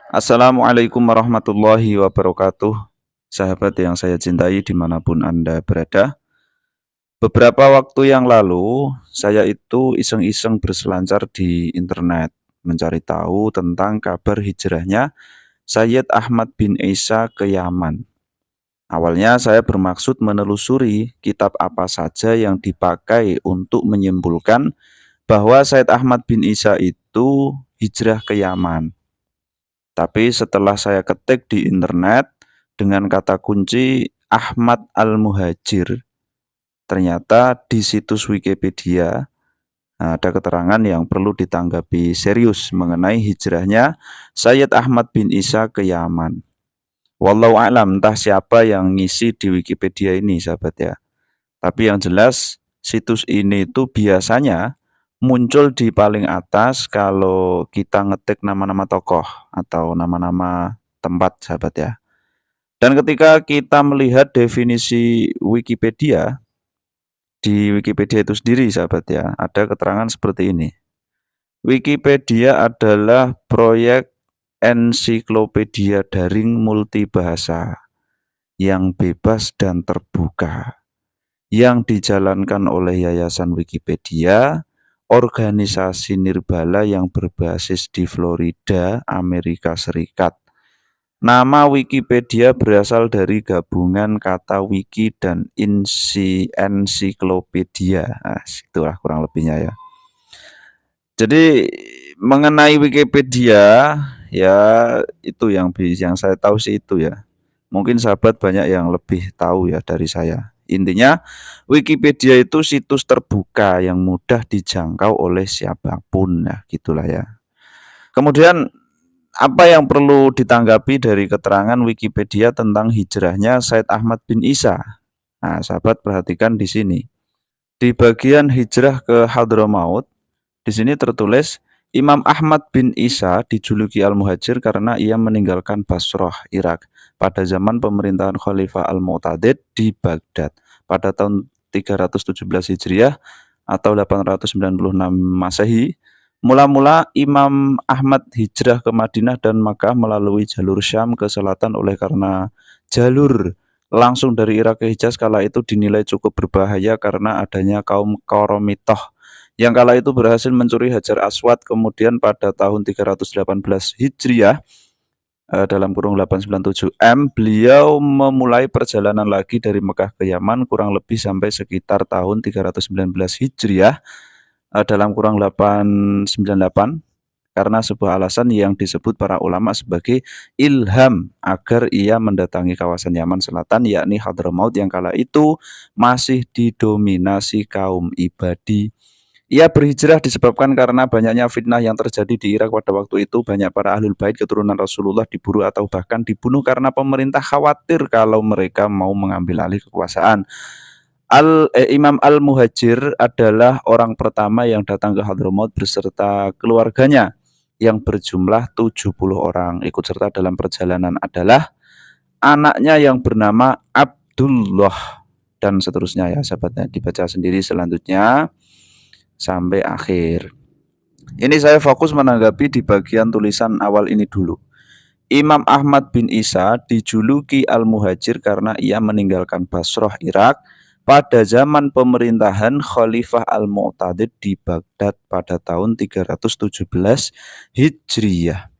Assalamualaikum warahmatullahi wabarakatuh. Sahabat yang saya cintai dimanapun Anda berada. Beberapa waktu yang lalu, saya itu iseng-iseng berselancar di internet, mencari tahu tentang kabar hijrahnya Sayyid Ahmad bin Isa ke Yaman. Awalnya saya bermaksud menelusuri kitab apa saja yang dipakai untuk menyimpulkan bahwa Sayyid Ahmad bin Isa itu hijrah ke Yaman. Tapi setelah saya ketik di internet dengan kata kunci Ahmad Al-Muhajir, ternyata di situs Wikipedia ada keterangan yang perlu ditanggapi serius mengenai hijrahnya Sayyid Ahmad bin Isa ke Yaman. Wallahu a'lam, entah siapa yang ngisi di Wikipedia ini, sahabat ya. Tapi yang jelas situs ini itu biasanya muncul di paling atas kalau kita ngetik nama-nama tokoh atau nama-nama tempat, sahabat ya. Dan ketika kita melihat definisi Wikipedia, di Wikipedia itu sendiri, sahabat ya, ada keterangan seperti ini. Wikipedia adalah proyek ensiklopedia daring multibahasa yang bebas dan terbuka yang dijalankan oleh Yayasan Wikipedia, organisasi nirbala yang berbasis di Florida, Amerika Serikat. Nama Wikipedia berasal dari gabungan kata wiki dan ensiklopedia. Nah, itulah kurang lebihnya ya. Jadi mengenai Wikipedia ya itu yang saya tahu sih itu ya. Mungkin sahabat banyak yang lebih tahu ya dari saya. Intinya Wikipedia itu situs terbuka yang mudah dijangkau oleh siapapun. Nah, gitulah ya. Kemudian apa yang perlu ditanggapi dari keterangan Wikipedia tentang hijrahnya Said Ahmad bin Isa? Nah, sahabat perhatikan di sini. Di bagian hijrah ke Hadramaut, di sini tertulis Imam Ahmad bin Isa dijuluki Al-Muhajir karena ia meninggalkan Basrah, Irak pada zaman pemerintahan Khalifah Al-Mu'tadid di Baghdad pada tahun 317 Hijriah atau 896 Masehi. Mula-mula Imam Ahmad hijrah ke Madinah dan Makkah melalui jalur Syam ke selatan oleh karena jalur langsung dari Irak ke Hijaz kala itu dinilai cukup berbahaya karena adanya kaum Qoromitoh yang kala itu berhasil mencuri Hajar Aswad. Kemudian pada tahun 318 Hijriah dalam kurung 897 M, beliau memulai perjalanan lagi dari Mekah ke Yaman kurang lebih sampai sekitar tahun 319 Hijriah dalam kurang 898 karena sebuah alasan yang disebut para ulama sebagai ilham agar ia mendatangi kawasan Yaman Selatan yakni Hadramaut yang kala itu masih didominasi kaum Ibadi. Ia berhijrah disebabkan karena banyaknya fitnah yang terjadi di Irak pada waktu itu. Banyak para ahlul bait keturunan Rasulullah diburu atau bahkan dibunuh karena pemerintah khawatir kalau mereka mau mengambil alih kekuasaan. Imam Al-Muhajir adalah orang pertama yang datang ke Hadramaut beserta keluarganya yang berjumlah 70 orang. Ikut serta dalam perjalanan adalah anaknya yang bernama Abdullah dan seterusnya ya sahabatnya. Dibaca sendiri selanjutnya sampai akhir. Ini saya fokus menanggapi di bagian tulisan awal ini dulu. Imam Ahmad bin Isa dijuluki Al-Muhajir karena ia meninggalkan Basrah, Irak pada zaman pemerintahan Khalifah Al-Mu'tadid di Baghdad pada tahun 317 Hijriyah.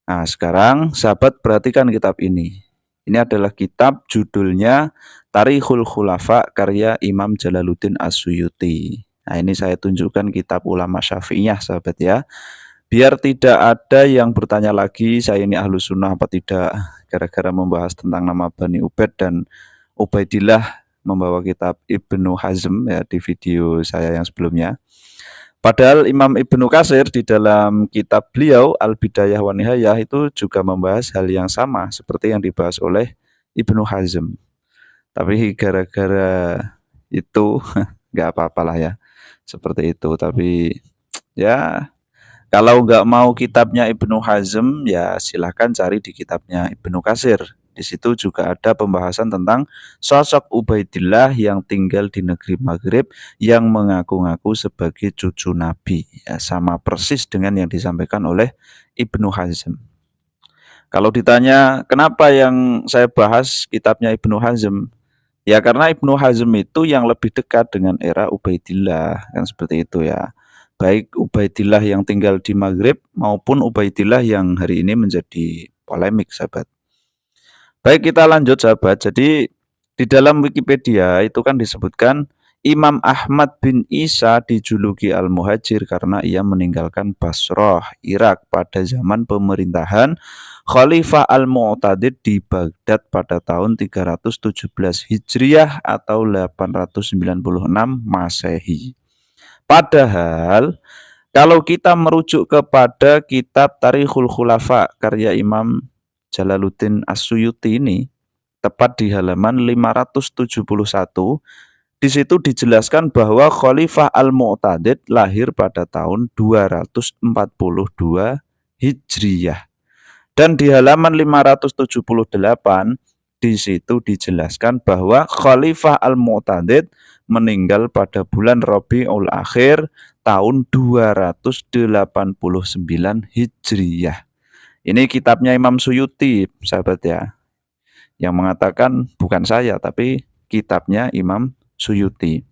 Nah, sekarang sahabat perhatikan kitab ini. Ini adalah kitab judulnya Tarikhul Khulafa karya Imam Jalaluddin As-Suyuti. Nah, ini saya tunjukkan kitab ulama Syafi'iyah, sahabat ya. Biar tidak ada yang bertanya lagi, saya ini ahlu sunnah apa tidak, gara-gara membahas tentang nama Bani Ubaid dan Ubaidillah membawa kitab Ibnu Hazm ya di video saya yang sebelumnya. Padahal Imam Ibnu Katsir di dalam kitab beliau Al-Bidayah wa Nihayah itu juga membahas hal yang sama seperti yang dibahas oleh Ibnu Hazm. Tapi gara-gara itu nggak apa-apalah ya seperti itu. Tapi ya kalau nggak mau kitabnya Ibnu Hazm ya silahkan cari di kitabnya Ibnu Katsir. Di situ juga ada pembahasan tentang sosok Ubaidillah yang tinggal di negeri Maghrib yang mengaku-ngaku sebagai cucu Nabi. Ya, sama persis dengan yang disampaikan oleh Ibnu Hazm. Kalau ditanya kenapa yang saya bahas kitabnya Ibnu Hazm, ya karena Ibnu Hazm itu yang lebih dekat dengan era Ubaidillah, kan seperti itu ya. Baik Ubaidillah yang tinggal di Maghrib maupun Ubaidillah yang hari ini menjadi polemik, sahabat. Baik, kita lanjut, sahabat. Jadi di dalam Wikipedia itu kan disebutkan Imam Ahmad bin Isa dijuluki Al-Muhajir karena ia meninggalkan Basrah, Irak pada zaman pemerintahan Khalifah Al-Mu'tadid di Baghdad pada tahun 317 Hijriah atau 896 Masehi. Padahal kalau kita merujuk kepada kitab Tarikhul Khulafa karya Imam Jalaluddin As-Suyuti ini, tepat di halaman 571, di situ dijelaskan bahwa Khalifah Al-Mu'tadid lahir pada tahun 242 Hijriyah. Dan di halaman 578, di situ dijelaskan bahwa Khalifah Al-Mu'tadid meninggal pada bulan Rabiul Akhir tahun 289 Hijriyah. Ini kitabnya Imam Suyuti, sahabat ya, yang mengatakan bukan saya, tapi kitabnya Imam Suyuti.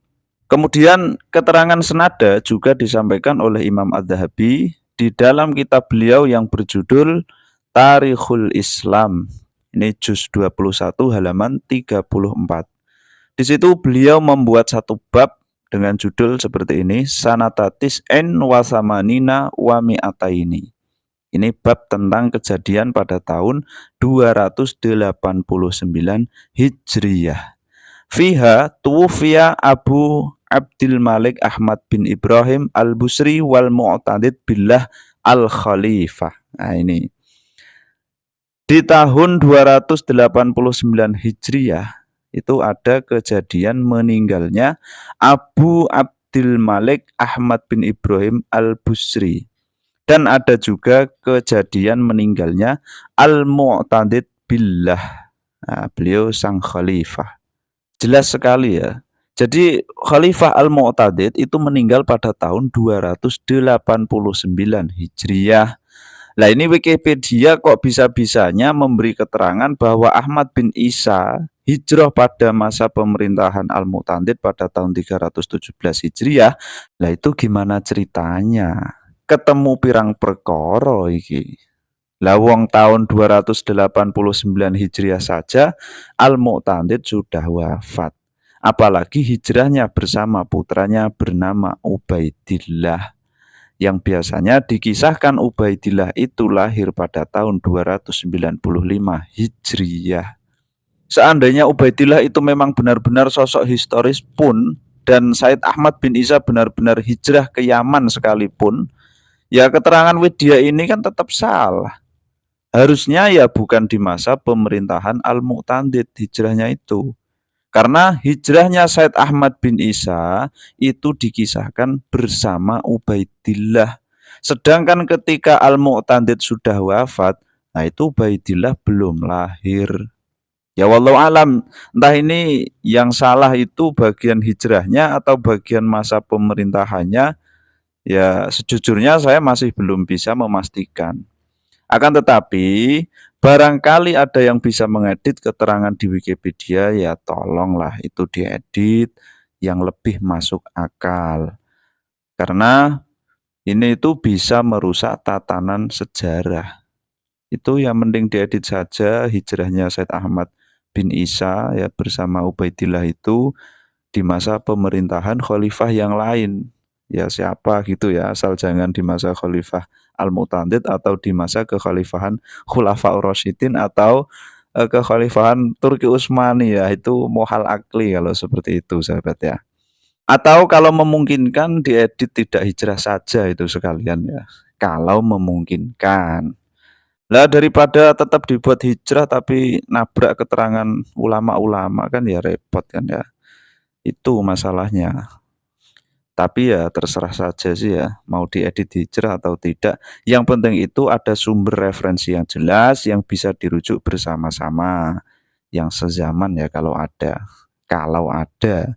Kemudian keterangan senada juga disampaikan oleh Imam Adz-Dzahabi di dalam kitab beliau yang berjudul Tarikhul Islam. Ini juz 21 halaman 34. Di situ beliau membuat satu bab dengan judul seperti ini, Sanatatis en wasamanina wa mi'ataini. Ini bab tentang kejadian pada tahun 289 Hijriyah. Fiha tuwfiya Abu Abdul Malik Ahmad bin Ibrahim Al-Busri wal Mu'tadid billah Al-Khalifah. Nah ini. Di tahun 289 Hijriyah itu ada kejadian meninggalnya Abu Abdul Malik Ahmad bin Ibrahim Al-Busri. Dan ada juga kejadian meninggalnya Al-Mu'tadid billah. Nah, beliau sang khalifah. Jelas sekali ya. Jadi Khalifah Al-Mu'tadid itu meninggal pada tahun 289 Hijriyah. Nah ini Wikipedia kok bisa-bisanya memberi keterangan bahwa Ahmad bin Isa hijrah pada masa pemerintahan Al-Mu'tadid pada tahun 317 Hijriah. Nah itu gimana ceritanya? Ketemu pirang perkara iki. Lah wong tahun 289 Hijriah saja Al-Mu'tadid sudah wafat. Apalagi hijrahnya bersama putranya bernama Ubaidillah. Yang biasanya dikisahkan Ubaidillah itu lahir pada tahun 295 Hijriyah. Seandainya Ubaidillah itu memang benar-benar sosok historis pun, dan Said Ahmad bin Isa benar-benar hijrah ke Yaman sekalipun, ya keterangan Widya ini kan tetap salah. Harusnya ya bukan di masa pemerintahan Al-Mu'tadid hijrahnya itu. Karena hijrahnya Said Ahmad bin Isa itu dikisahkan bersama Ubaidillah. Sedangkan ketika Al-Mu'tadid sudah wafat, nah itu Ubaidillah belum lahir. Ya wallahu alam, entah ini yang salah itu bagian hijrahnya atau bagian masa pemerintahannya. Ya sejujurnya saya masih belum bisa memastikan. Akan tetapi, barangkali ada yang bisa mengedit keterangan di Wikipedia, ya tolonglah itu diedit yang lebih masuk akal. Karena ini itu bisa merusak tatanan sejarah. Itu yang mending diedit saja hijrahnya Said Ahmad bin Isa ya bersama Ubaidillah itu di masa pemerintahan khalifah yang lain. Ya siapa gitu ya, asal jangan di masa Khalifah Al-Mu'tadid atau di masa kekhalifahan Khulafaur Rasyidin atau kekhalifahan Turki Utsmani ya, itu mohal akli kalau seperti itu sahabat ya. Atau kalau memungkinkan diedit tidak hijrah saja itu sekalian ya. Kalau memungkinkan. Lah daripada tetap dibuat hijrah tapi nabrak keterangan ulama-ulama kan ya repot kan ya. Itu masalahnya. Tapi ya terserah saja sih ya, mau diedit hijrah atau tidak. Yang penting itu ada sumber referensi yang jelas, yang bisa dirujuk bersama-sama, yang sezaman ya kalau ada. Kalau ada,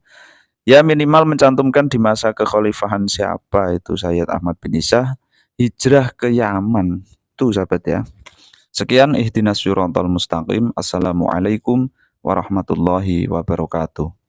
ya minimal mencantumkan di masa kekhalifahan siapa itu Sayyid Ahmad bin Isa, hijrah ke Yaman. Tuh sahabat ya. Sekian ihdinas syiratal mustaqim. Assalamualaikum warahmatullahi wabarakatuh.